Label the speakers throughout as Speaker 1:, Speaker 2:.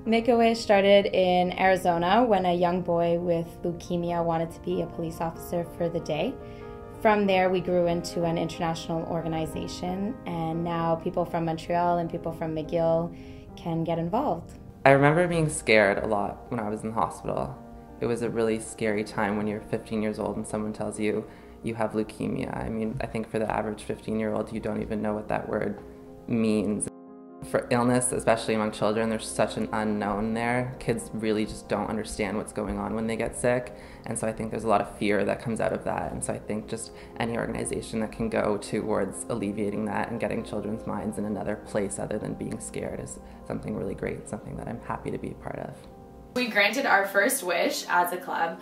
Speaker 1: Make A Wish started in Arizona when a young boy with leukemia wanted to be a police officer for the day. From there, we grew into an international organization, and now people from Montreal and people from McGill can get involved.
Speaker 2: I remember being scared a lot when I was in the hospital. It was a really scary time when you're 15 years old and someone tells you you have leukemia. I mean, I think for the average 15-year-old, you don't even know what that word means. For illness, especially among children, there's such an unknown there. Kids really just don't understand what's going on when they get sick, and so I think there's a lot of fear that comes out of that, and so I think just any organization that can go towards alleviating that and getting children's minds in another place other than being scared is something really great, something that I'm happy to be a part of.
Speaker 3: We granted our first wish as a club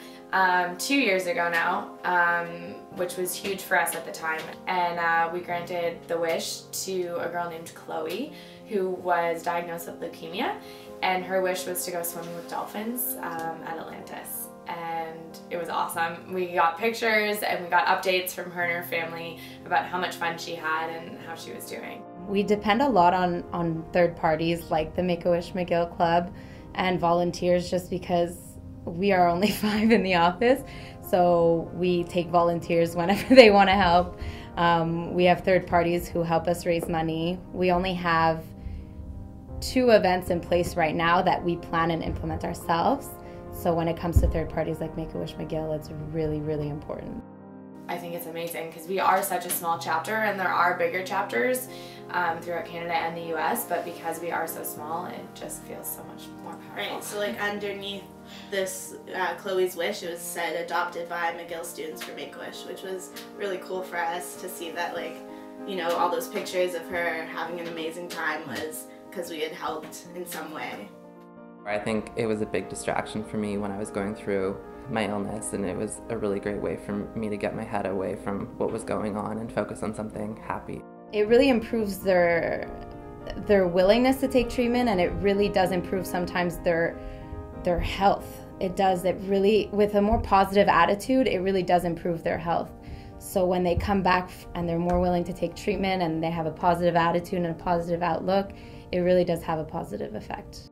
Speaker 3: 2 years ago now, which was huge for us at the time. And we granted the wish to a girl named Chloe, who was diagnosed with leukemia, and her wish was to go swimming with dolphins at Atlantis. And it was awesome. We got pictures and we got updates from her and her family about how much fun she had and how she was doing.
Speaker 1: We depend a lot on third parties like the Make A Wish McGill Club and volunteers, just because we are only 5 in the office, so we take volunteers whenever they want to help. We have third parties who help us raise money. We only have 2 events in place right now that we plan and implement ourselves, so when it comes to third parties like Make A Wish McGill, it's really, really important.
Speaker 3: I think it's amazing because we are such a small chapter, and there are bigger chapters throughout Canada and the US, but because we are so small, it just feels so much more powerful.
Speaker 4: Right, so like underneath this Chloe's wish, it was said adopted by McGill Students for Make A Wish, which was really cool for us to see that, like, you know, all those pictures of her having an amazing time was because we had helped in some way.
Speaker 2: I think it was a big distraction for me when I was going through my illness, and it was a really great way for me to get my head away from what was going on and focus on something happy.
Speaker 1: It really improves their willingness to take treatment, and it really does improve sometimes their health. It does. It really, with a more positive attitude, it really does improve their health. So when they come back and they're more willing to take treatment and they have a positive attitude and a positive outlook, it really does have a positive effect.